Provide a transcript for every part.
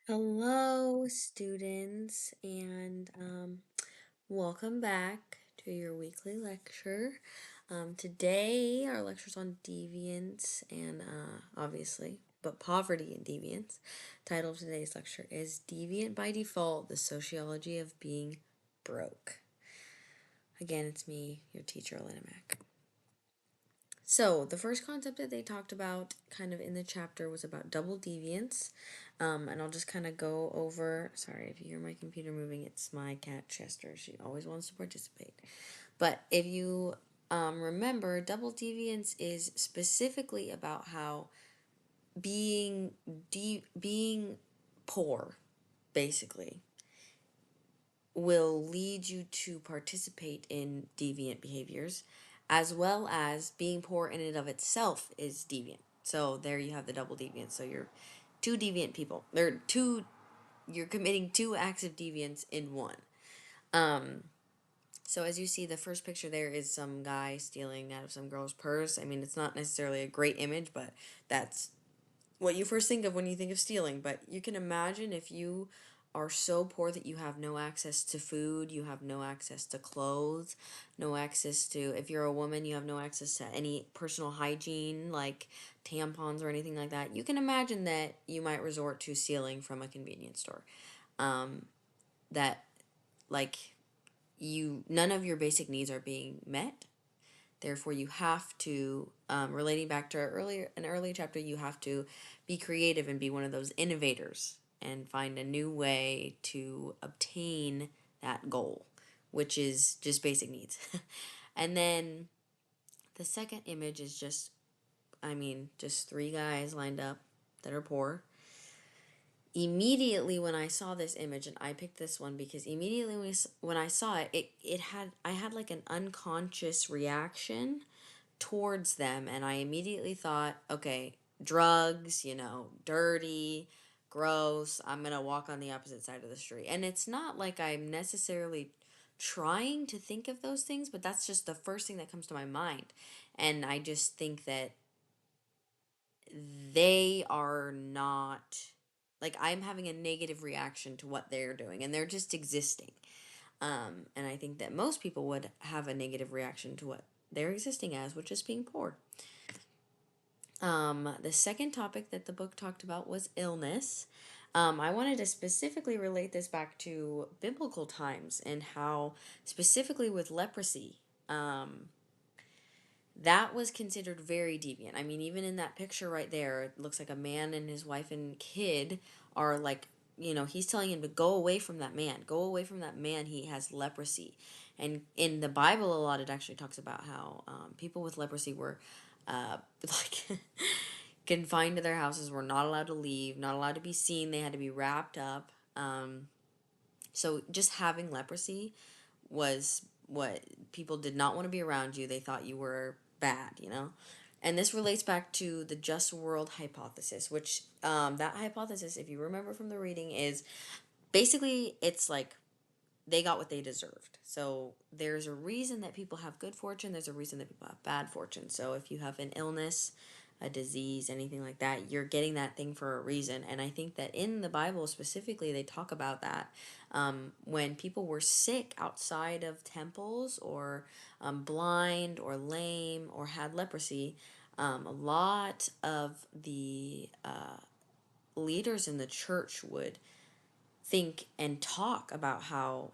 Hello, students, and welcome back to your weekly lecture. Today, our lecture's on deviance and obviously, but poverty and deviance. Title of today's lecture is Deviant by Default: The Sociology of Being Broke. Again, it's me, your teacher, Elena. So, the first concept that they talked about kind of in the chapter was about double deviance. And I'll just kind of go over. Sorry if you hear my computer moving, it's my cat Chester. She always wants to participate. But if you remember, double deviance is specifically about how being poor, basically, will lead you to participate in deviant behaviors, as well as being poor in and of itself is deviant. So there you have the double deviance. So you're two deviant people. You're committing two acts of deviance in one. So as you see, the first picture there is some guy stealing out of some girl's purse. I mean, it's not necessarily a great image, but that's what you first think of when you think of stealing. But you can imagine if you are so poor that you have no access to food, you have no access to clothes, no access to, if you're a woman, you have no access to any personal hygiene like tampons or anything like that. You can imagine that you might resort to stealing from a convenience store. That, like, none of your basic needs are being met. Therefore, you have to, relating back to an earlier chapter, you have to be creative and be one of those innovators and find a new way to obtain that goal, which is just basic needs. And then the second image is just three guys lined up that are poor. Immediately when I saw this image, and I picked this one because immediately when I saw it, I had like an unconscious reaction towards them, and I immediately thought, okay, drugs, dirty, gross, I'm gonna walk on the opposite side of the street. And it's not like I'm necessarily trying to think of those things, but that's just the first thing that comes to my mind. And I just think that they are not, like, I'm having a negative reaction to what they're doing, and they're just existing. And I think that most people would have a negative reaction to what they're existing as, which is being poor. The second topic that the book talked about was illness. I wanted to specifically relate this back to biblical times and how, specifically with leprosy, that was considered very deviant. I mean, even in that picture right there, it looks like a man and his wife and kid are like, he's telling him to go away from that man. Go away from that man. He has leprosy. And in the Bible, a lot, it actually talks about how people with leprosy were like confined to their houses, were not allowed to leave, not allowed to be seen. They had to be wrapped up. So just having leprosy was what people did not want to be around you. They thought you were bad. And this relates back to the just world hypothesis, which that hypothesis, if you remember from the reading, is basically it's like they got what they deserved. So there's a reason that people have good fortune, there's a reason that people have bad fortune. So if you have an illness, a disease, anything like that, you're getting that thing for a reason. And I think that in the Bible specifically, they talk about that. When people were sick outside of temples, or blind or lame or had leprosy, a lot of the leaders in the church would think and talk about how,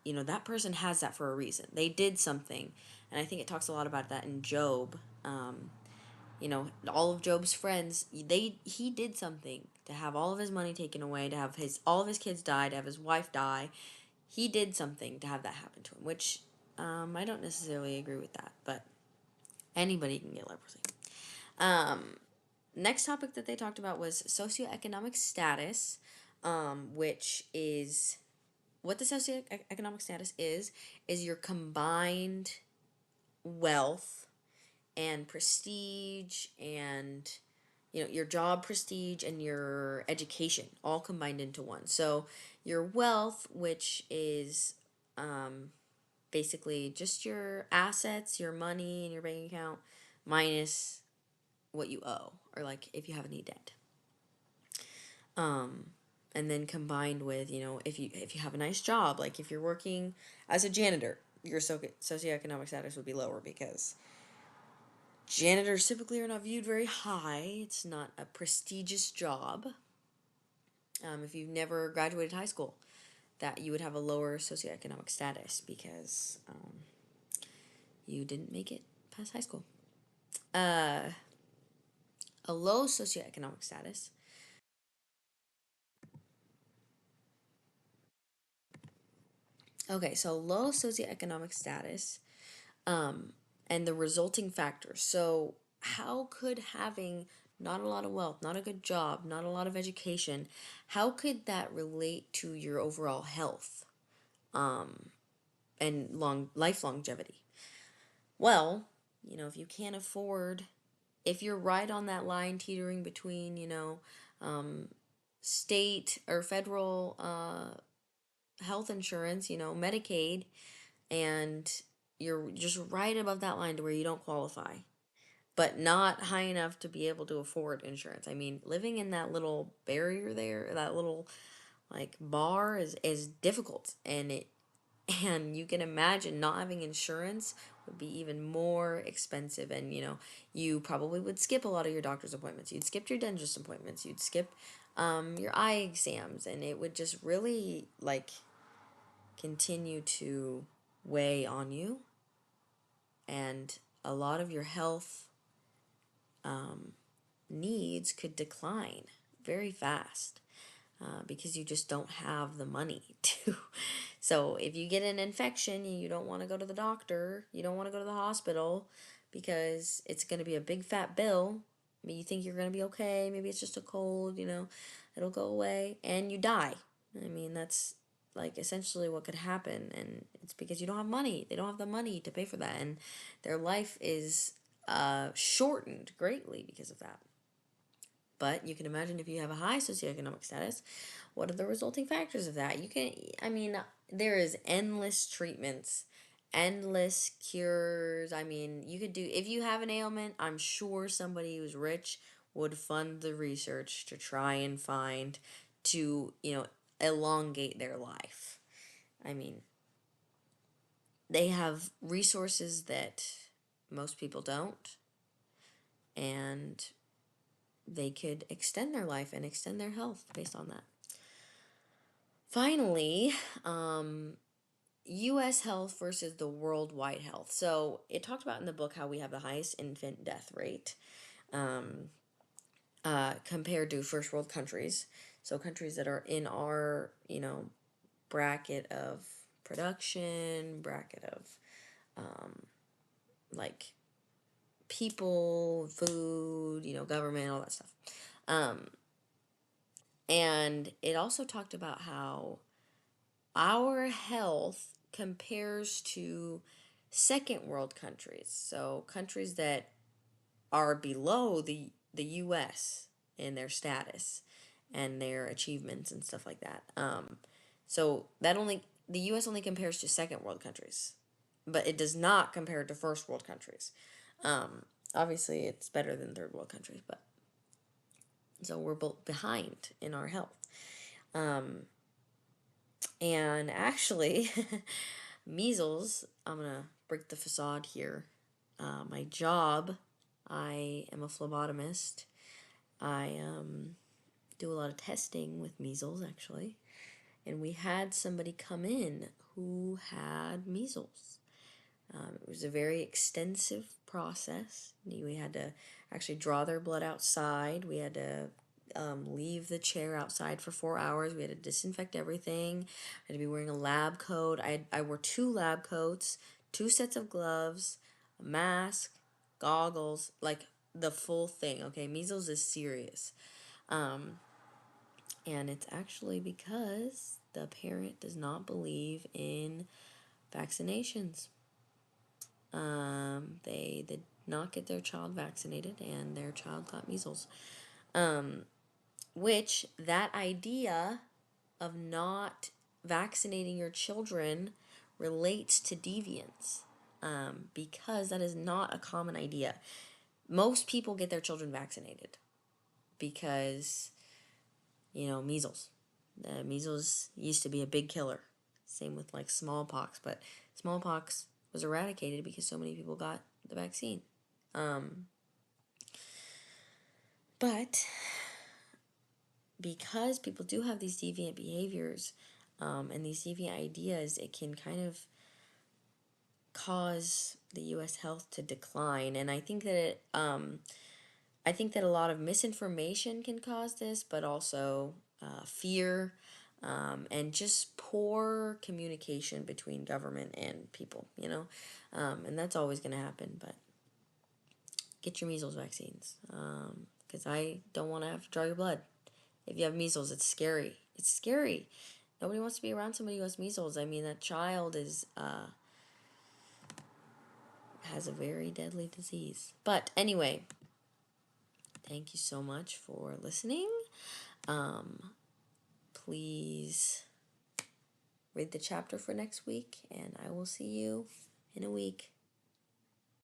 that person has that for a reason. They did something. And I think it talks a lot about that in Job. All of Job's friends, he did something to have all of his money taken away, to have all of his kids die, to have his wife die. He did something to have that happen to him, which I don't necessarily agree with that, but anybody can get leprosy. Next topic that they talked about was socioeconomic status, which is what the socioeconomic status is your combined wealth and prestige, and your job prestige and your education all combined into one. So your wealth, which is basically just your assets, your money in your bank account, minus what you owe, or like if you have any debt. And then combined with, if you have a nice job, like if you're working as a janitor, your socioeconomic status would be lower because janitors typically are not viewed very high. It's not a prestigious job. If you've never graduated high school, that you would have a lower socioeconomic status because you didn't make it past high school. A low socioeconomic status. Okay, so low socioeconomic status, um, and the resulting factors. So, how could having not a lot of wealth, not a good job, not a lot of education, how could that relate to your overall health, um, and life longevity? Well, if you can't afford, if you're right on that line teetering between, um, state or federal health insurance, Medicaid, and you're just right above that line to where you don't qualify, but not high enough to be able to afford insurance. I mean, living in that little barrier there, that little like bar is difficult, and you can imagine not having insurance would be even more expensive. And you probably would skip a lot of your doctor's appointments, you'd skip your dentist appointments, you'd skip your eye exams, and it would just really like continue to weigh on you, and a lot of your health um, needs could decline very fast because you just don't have the money to. So if you get an infection, you don't want to go to the doctor, you don't want to go to the hospital because it's going to be a big fat bill. I mean, you think you're going to be okay, maybe it's just a cold, it'll go away, and you die. I mean, that's like essentially what could happen, and it's because you don't have money. They don't have the money to pay for that, and their life is shortened greatly because of that. But you can imagine if you have a high socioeconomic status, what are the resulting factors of that? I mean, there is endless treatments, endless cures. I mean, you could do, if you have an ailment, I'm sure somebody who's rich would fund the research to try and find, to, elongate their life. I mean, they have resources that most people don't, and they could extend their life and extend their health based on that. Finally, U.S. health versus the worldwide health. So it talked about in the book how we have the highest infant death rate um, compared to first world countries. So countries that are in our, bracket of production, bracket of like people, food, government, all that stuff. Um, and it also talked about how our health compares to second world countries. So countries that are below the US in their status and their achievements and stuff like that. So the US only compares to second world countries, but it does not compare to first world countries. Um, Obviously, it's better than third world countries, but so we're both behind in our health. Um, and actually, measles, I'm gonna break the facade here. My job, I am a phlebotomist. I do a lot of testing with measles, actually. And we had somebody come in who had measles. It was a very extensive process. We had to actually draw their blood outside. We had to leave the chair outside for 4 hours. We had to disinfect everything. I had to be wearing a lab coat. I wore 2 lab coats, 2 sets of gloves, a mask, goggles, like the full thing. Okay, measles is serious. Um, and it's actually because the parent does not believe in vaccinations. They did not get their child vaccinated, and their child got measles. Um, which that idea of not vaccinating your children relates to deviance, because that is not a common idea. Most people get their children vaccinated because, measles. Measles used to be a big killer. Same with like smallpox, but smallpox was eradicated because so many people got the vaccine. But because people do have these deviant behaviors and these deviant ideas, it can kind of cause the U.S. health to decline. And I think that I think that a lot of misinformation can cause this, but also fear and just poor communication between government and people, and that's always going to happen. But get your measles vaccines because I don't want to have to draw your blood. If you have measles, it's scary. It's scary. Nobody wants to be around somebody who has measles. I mean, that child has a very deadly disease. But anyway, thank you so much for listening. Please read the chapter for next week, and I will see you in a week.